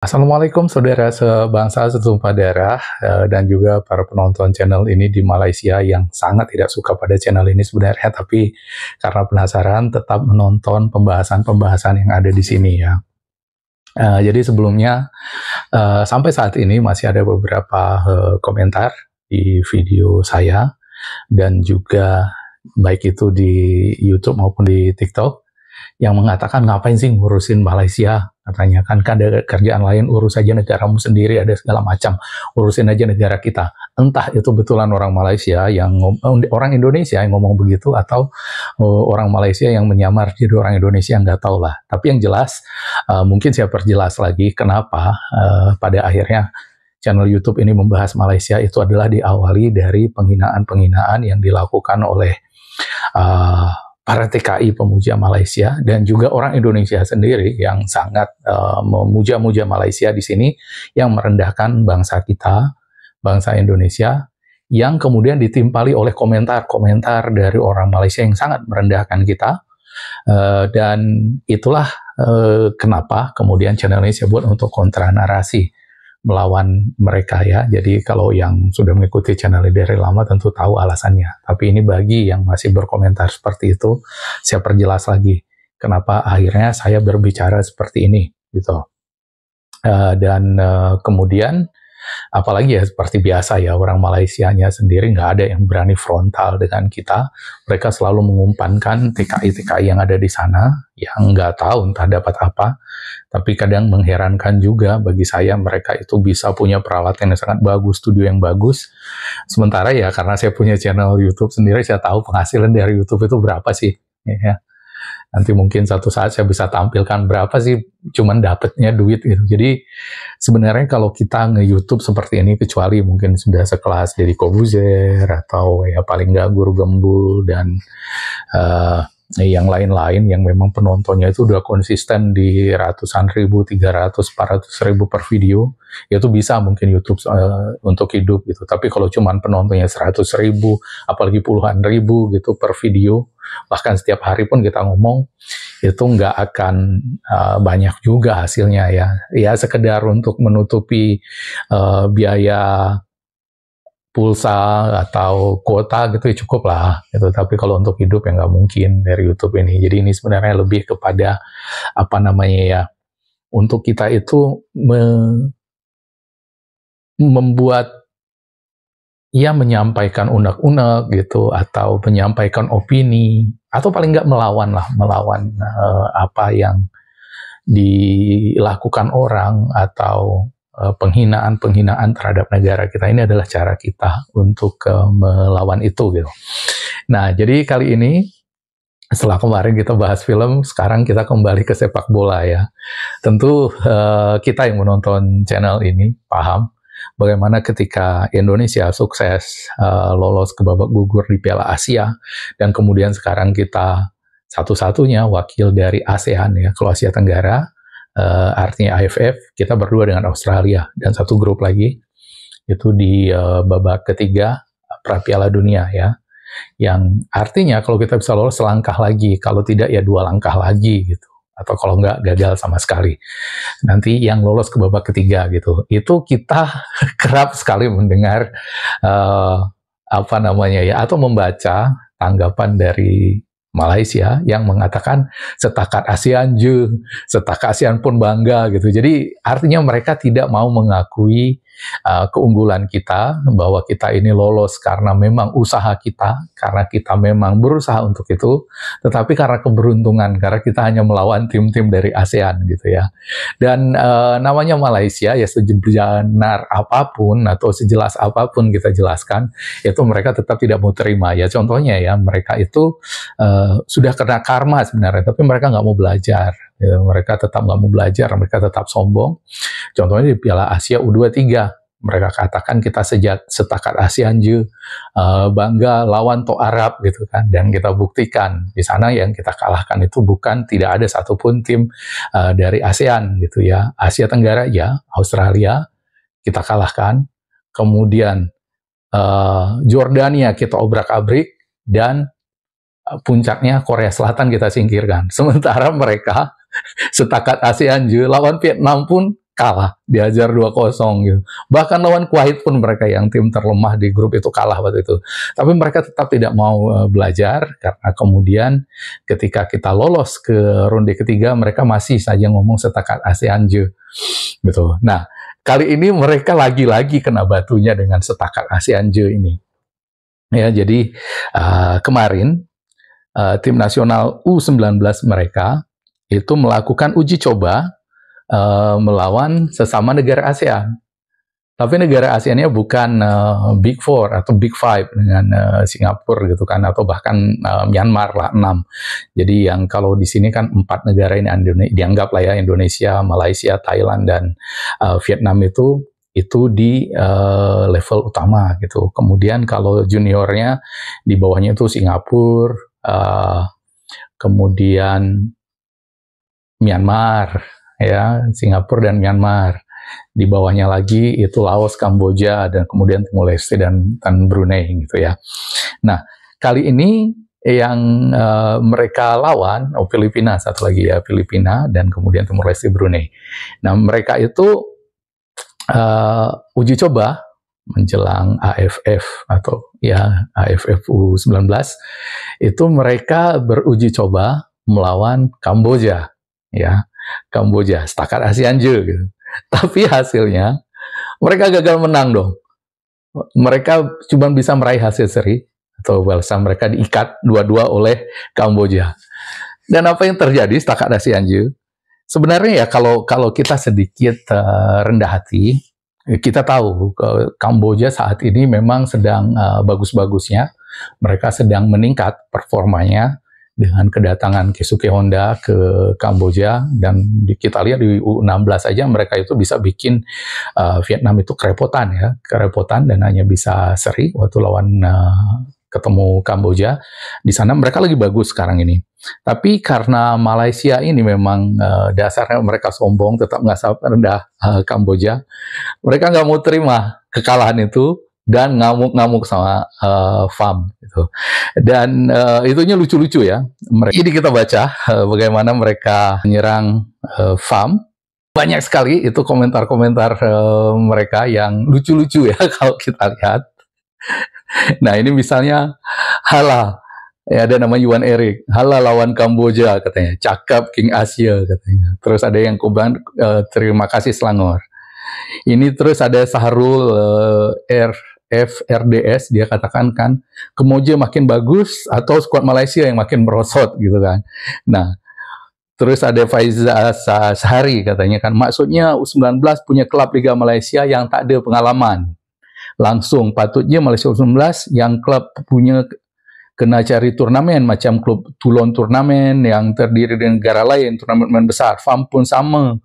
Assalamualaikum saudara sebangsa setumpah darah dan juga para penonton channel ini di Malaysia yang sangat tidak suka pada channel ini sebenarnya, tapi karena penasaran tetap menonton pembahasan-pembahasan yang ada di sini ya. Jadi sebelumnya sampai saat ini masih ada beberapa komentar di video saya dan juga baik itu di YouTube maupun di TikTok yang mengatakan ngapain sih ngurusin Malaysia, katanya kan ada kerjaan lain, urus aja negaramu sendiri, ada segala macam, urusin aja negara kita. Entah itu betulan orang Malaysia orang Indonesia yang ngomong begitu atau orang Malaysia yang menyamar jadi orang Indonesia, nggak tahu lah. Tapi yang jelas mungkin saya perjelas lagi kenapa pada akhirnya channel YouTube ini membahas Malaysia itu adalah diawali dari penghinaan-penghinaan yang dilakukan oleh para TKI pemuja Malaysia dan juga orang Indonesia sendiri yang sangat memuja-muja Malaysia di sini, yang merendahkan bangsa kita, bangsa Indonesia, yang kemudian ditimpali oleh komentar-komentar dari orang Malaysia yang sangat merendahkan kita. Dan itulah kenapa kemudian channel ini saya buat untuk kontra narasi melawan mereka ya. Jadi kalau yang sudah mengikuti channel ini dari lama tentu tahu alasannya. Tapi ini bagi yang masih berkomentar seperti itu, saya perjelas lagi kenapa akhirnya saya berbicara seperti ini gitu. Dan kemudian apalagi ya seperti biasa ya, orang Malaysianya sendiri nggak ada yang berani frontal dengan kita. Mereka selalu mengumpankan TKI-TKI yang ada di sana yang nggak tahu entah dapat apa. Tapi kadang mengherankan juga bagi saya, mereka itu bisa punya peralatan yang sangat bagus, studio yang bagus. Sementara ya karena saya punya channel YouTube sendiri, saya tahu penghasilan dari YouTube itu berapa sih. Ya. Nanti mungkin satu saat saya bisa tampilkan berapa sih cuman dapatnya duit gitu. Jadi sebenarnya kalau kita nge-YouTube seperti ini, kecuali mungkin sudah sekelas Deddy Corbuzier atau ya paling nggak Guru Gembul dan yang lain-lain yang memang penontonnya itu udah konsisten di ratusan ribu, 300, 400 ribu per video, itu bisa mungkin YouTube untuk hidup gitu. Tapi kalau cuman penontonnya 100 ribu, apalagi puluhan ribu gitu per video, bahkan setiap hari pun kita ngomong, itu nggak akan banyak juga hasilnya ya. Ya sekedar untuk menutupi biaya pulsa atau kuota gitu ya cukup lah gitu. Tapi kalau untuk hidup ya nggak mungkin dari YouTube ini. Jadi ini sebenarnya lebih kepada apa namanya ya, untuk kita itu membuat ya, menyampaikan unek-unek gitu, atau menyampaikan opini, atau paling nggak melawan apa yang dilakukan orang, atau penghinaan-penghinaan terhadap negara kita. Ini adalah cara kita untuk melawan itu gitu. Nah, jadi kali ini setelah kemarin kita bahas film, sekarang kita kembali ke sepak bola ya. Tentu kita yang menonton channel ini paham bagaimana ketika Indonesia sukses lolos ke babak gugur di Piala Asia, dan kemudian sekarang kita satu-satunya wakil dari ASEAN ya, ke Asia Tenggara, artinya AFF, kita berdua dengan Australia dan satu grup lagi itu di babak ketiga pra Piala Dunia ya, yang artinya kalau kita bisa lolos selangkah lagi, kalau tidak ya 2 langkah lagi gitu, atau kalau nggak gagal sama sekali nanti yang lolos ke babak ketiga gitu. Itu kita kerap sekali mendengar apa namanya ya, atau membaca tanggapan dari Malaysia yang mengatakan setakat ASEAN setakat ASEAN pun bangga gitu. Jadi artinya mereka tidak mau mengakui keunggulan kita, bahwa kita ini lolos karena memang usaha kita, karena kita memang berusaha untuk itu, tetapi karena keberuntungan, karena kita hanya melawan tim-tim dari ASEAN gitu ya. Dan namanya Malaysia ya, sebenar apapun atau sejelas apapun kita jelaskan, itu mereka tetap tidak mau terima ya. Contohnya ya, mereka itu sudah kena karma sebenarnya, tapi mereka nggak mau belajar. Ya, mereka tetap nggak mau belajar, mereka tetap sombong. Contohnya di Piala Asia U23, mereka katakan kita setakat ASEAN bangga lawan Tok Arab gitu kan, dan kita buktikan di sana yang kita kalahkan itu tidak ada satupun tim dari ASEAN gitu ya. Asia Tenggara ya, Australia kita kalahkan, kemudian Jordania kita obrak-abrik, dan puncaknya Korea Selatan kita singkirkan. Sementara mereka setakat ASEAN lawan Vietnam pun kalah, diajar 2-0 gitu. Bahkan lawan Kuwait pun mereka yang tim terlemah di grup itu kalah waktu itu. Tapi mereka tetap tidak mau belajar, karena kemudian ketika kita lolos ke ronde ketiga, mereka masih saja ngomong setakat ASEAN Je. Gitu. Nah, kali ini mereka lagi-lagi kena batunya dengan setakat ASEAN Je ini. Ya, jadi kemarin tim nasional U19 mereka itu melakukan uji coba melawan sesama negara ASEAN. Tapi negara ASEAN-nya bukan Big Four atau Big Five dengan Singapura gitu kan, atau bahkan Myanmar lah 6. Jadi yang kalau di sini kan 4 negara ini dianggap lah ya, Indonesia, Malaysia, Thailand, dan Vietnam itu di level utama gitu. Kemudian kalau juniornya di bawahnya itu Singapura, kemudian Myanmar, ya, Singapura dan Myanmar. Di bawahnya lagi itu Laos, Kamboja, dan kemudian Timor Leste dan Brunei gitu ya. Nah, kali ini yang mereka lawan, Filipina satu lagi ya, Filipina, dan kemudian Timor Leste, Brunei. Nah, mereka itu uji coba menjelang AFF atau ya AFF U19 itu mereka beruji coba melawan Kamboja, ya, Kamboja setakat ASEAN Je gitu. Tapi hasilnya mereka gagal menang dong. Mereka cuma bisa meraih hasil seri, atau bahasa mereka diikat 2-2 oleh Kamboja. Dan apa yang terjadi setakat ASEAN Je? Sebenarnya ya kalau kita sedikit rendah hati, kita tahu Kamboja saat ini memang sedang bagus-bagusnya. Mereka sedang meningkat performanya dengan kedatangan Keisuke Honda ke Kamboja, dan kita lihat di U16 aja mereka itu bisa bikin Vietnam itu kerepotan dan hanya bisa seri waktu lawan ketemu Kamboja. Di sana mereka lagi bagus sekarang ini. Tapi karena Malaysia ini memang dasarnya mereka sombong, tetap nggak rendah Kamboja, mereka nggak mau terima kekalahan itu dan ngamuk-ngamuk sama FAM gitu. Dan itunya lucu-lucu ya. Ini kita baca bagaimana mereka menyerang FAM. Banyak sekali itu komentar-komentar mereka yang lucu-lucu ya kalau kita lihat. Nah, ini misalnya Hala, ya, ada nama Yuan Erik, Hala lawan Kamboja katanya, cakap King Asia katanya. Terus ada yang kubang terima kasih Selangor. Ini terus ada Sahrul FRDS, dia katakan kan Kamboja makin bagus atau skuad Malaysia yang makin merosot gitu kan. Nah, terus ada Faiza Sahari katanya kan, maksudnya U19 punya klub Liga Malaysia yang tak ada pengalaman. Langsung patutnya Malaysia U19 yang klub punya kena cari turnamen macam klub Toulon turnamen yang terdiri dari negara lain, turnamen besar. FAM pun sama.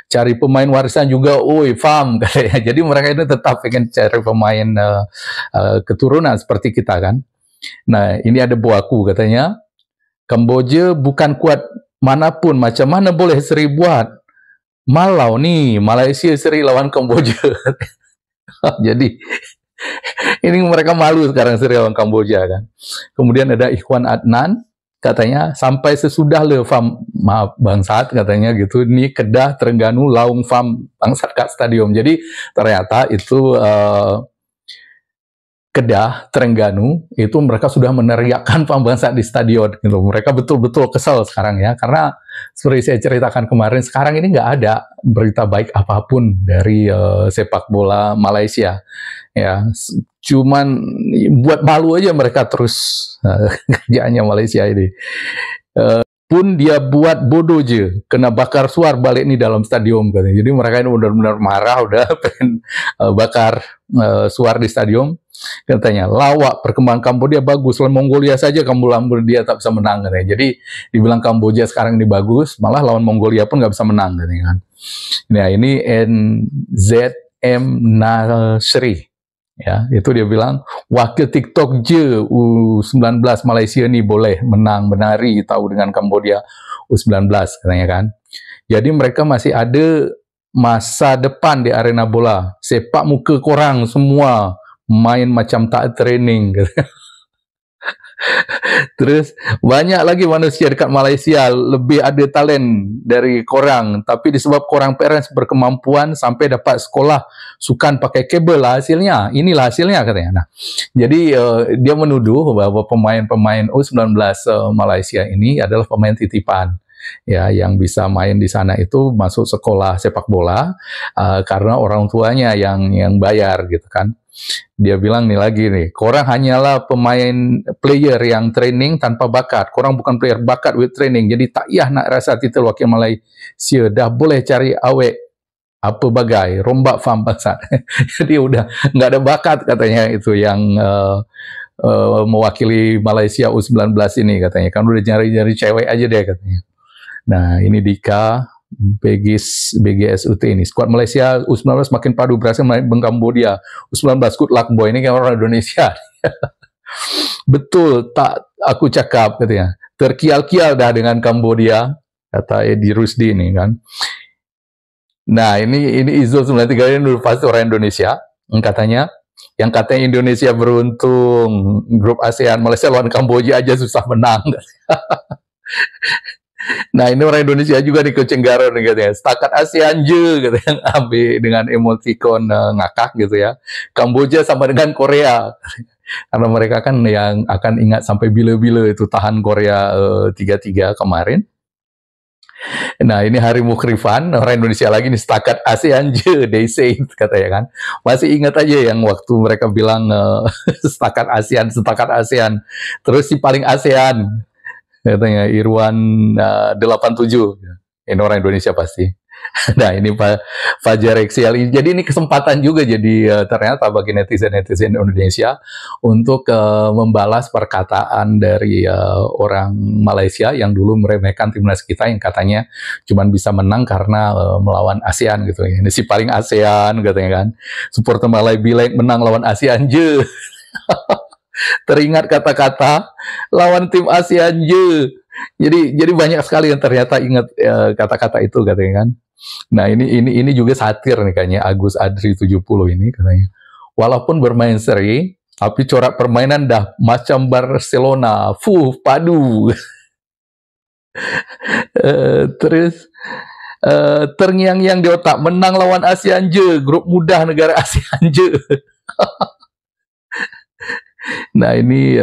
Cari pemain warisan juga, FAM katanya. Jadi mereka itu tetap pengen cari pemain keturunan seperti kita kan. Nah, ini ada buaku katanya, Kamboja bukan kuat manapun, macam mana boleh seri buat? Malau nih, Malaysia seri lawan Kamboja. Jadi ini mereka malu sekarang seri lawan Kamboja kan. Kemudian ada Ikhwan Adnan, katanya sampai sesudah le FAM, maaf Bangsat katanya gitu, ini Kedah, Terengganu, Laung FAM Bangsat kat stadium. Jadi ternyata itu Kedah, Terengganu itu mereka sudah meneriakkan FAM Bangsat di stadion gitu. Mereka betul-betul kesal sekarang ya, karena seperti saya ceritakan kemarin, sekarang ini nggak ada berita baik apapun dari sepak bola Malaysia ya, cuman buat malu aja mereka terus kerjaannya Malaysia ini. Pun dia buat bodoh je, kena bakar suar balik nih dalam stadium katanya. Jadi mereka ini benar-benar marah, udah pengen bakar suar di stadium. Katanya lawak, perkembangan Kamboja bagus, lawan Mongolia saja kamu dia tak bisa menang katanya. Jadi dibilang Kamboja sekarang ini bagus, malah lawan Mongolia pun nggak bisa menang katanya kan. Nah, ini NZM Nasri. Ya, itu dia bilang wakil TikTok je U19 Malaysia nih boleh menang menari tahu dengan Kamboja U19 katanya kan. Jadi mereka masih ada masa depan di arena bola. Sepak muka korang semua main macam tak training. Terus banyak lagi manusia dekat Malaysia lebih ada talent dari korang, tapi disebab korang parents berkemampuan sampai dapat sekolah sukan pakai kabel lah hasilnya. Inilah hasilnya katanya. Nah, jadi dia menuduh bahwa pemain-pemain U19 Malaysia ini adalah pemain titipan. Ya, yang bisa main di sana itu masuk sekolah sepak bola karena orang tuanya yang bayar gitu kan. Dia bilang nih lagi nih, korang hanyalah pemain player yang training tanpa bakat. Korang bukan player bakat with training. Jadi tak payah nak rasa titel wakil Malaysia. Dah boleh cari awek apa bagai, rombak faham pasal. Jadi udah nggak ada bakat katanya itu yang mewakili Malaysia U19 ini katanya. Kan udah nyari-nyari cewek aja deh katanya. Nah, ini Dika BGSUT ini. Skuad Malaysia U19 makin padu berhasil menang Kambodia. U19 good luck boy, ini kan orang Indonesia. Betul, tak aku cakap katanya. Terkial-kial dah dengan Kambodia, kata Edi Rusdi ini kan. Nah, ini Izul 93 ini pasti orang Indonesia. Katanya yang katanya Indonesia beruntung grup ASEAN, Malaysia lawan Kamboja aja susah menang. Nah, ini orang Indonesia juga di Kucinggaron katanya. Setakat ASEAN je katanya, ambil dengan emoticon ngakak gitu ya. Kamboja sama dengan Korea. Karena mereka kan yang akan ingat sampai bila-bila itu tahan Korea 3-3 kemarin. Nah, ini Hari Mukrifan, orang Indonesia lagi nih, setakat ASEAN je, they say, katanya kan. Masih ingat aja yang waktu mereka bilang setakat ASEAN. Terus si paling ASEAN, katanya Irwan 87. Ini orang Indonesia pasti. Nah, ini Pak Fajar Eksial. Jadi ini kesempatan juga jadi ternyata bagi netizen Indonesia untuk membalas perkataan dari orang Malaysia yang dulu meremehkan timnas kita yang katanya cuma bisa menang karena melawan ASEAN gitu. Ini si paling ASEAN katanya kan. Supporter Malay bilang menang lawan ASEAN je. Teringat kata-kata lawan tim ASEAN je. Jadi banyak sekali yang ternyata ingat kata-kata itu katanya kan. Nah, ini juga satir nih kayaknya Agus Adri 70 ini katanya. Walaupun bermain seri, tapi corak permainan dah macam Barcelona, padu. Terus terngiang-ngiang di otak, menang lawan ASEAN je, grup mudah negara ASEAN je. Nah, ini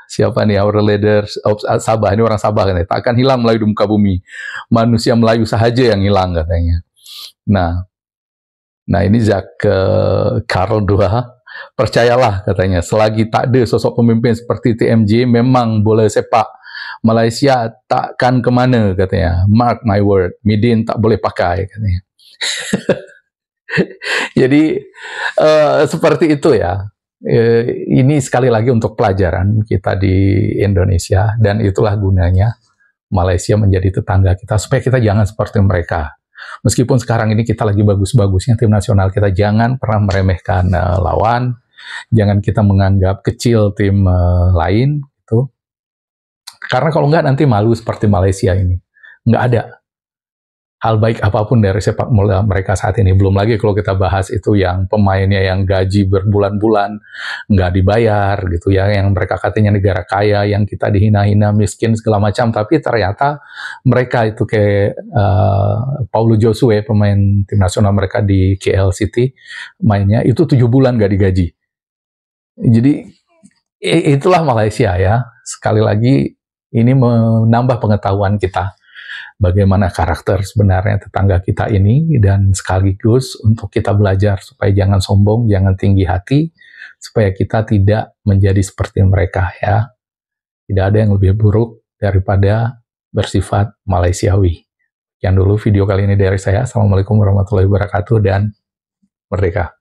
siapa nih, our leaders of Sabah, ini orang Sabah kan, tak akan hilang Melayu di muka bumi, manusia Melayu sahaja yang hilang katanya. Nah ini Zak Karl II, percayalah katanya, selagi tak ada sosok pemimpin seperti TMJ, memang bola sepak Malaysia takkan kemana katanya. Mark my word, Midin tak boleh pakai katanya. Jadi seperti itu ya. Ini sekali lagi untuk pelajaran kita di Indonesia, dan itulah gunanya Malaysia menjadi tetangga kita, supaya kita jangan seperti mereka. Meskipun sekarang ini kita lagi bagus-bagusnya tim nasional kita, jangan pernah meremehkan lawan, jangan kita menganggap kecil tim lain gitu. Karena kalau nggak nanti malu seperti Malaysia ini. Nggak ada hal baik apapun dari sepak bola mereka saat ini. Belum lagi kalau kita bahas itu yang pemainnya yang gaji berbulan-bulan nggak dibayar gitu ya, yang mereka katanya negara kaya, yang kita dihina-hina, miskin segala macam, tapi ternyata mereka itu kayak Paulo Josue, pemain tim nasional mereka di KL City, mainnya itu 7 bulan nggak digaji. Jadi itulah Malaysia ya. Sekali lagi ini menambah pengetahuan kita bagaimana karakter sebenarnya tetangga kita ini, dan sekaligus untuk kita belajar supaya jangan sombong, jangan tinggi hati, supaya kita tidak menjadi seperti mereka ya. Tidak ada yang lebih buruk daripada bersifat Malaysiawi. Sekian dulu video kali ini dari saya. Assalamualaikum warahmatullahi wabarakatuh dan merdeka.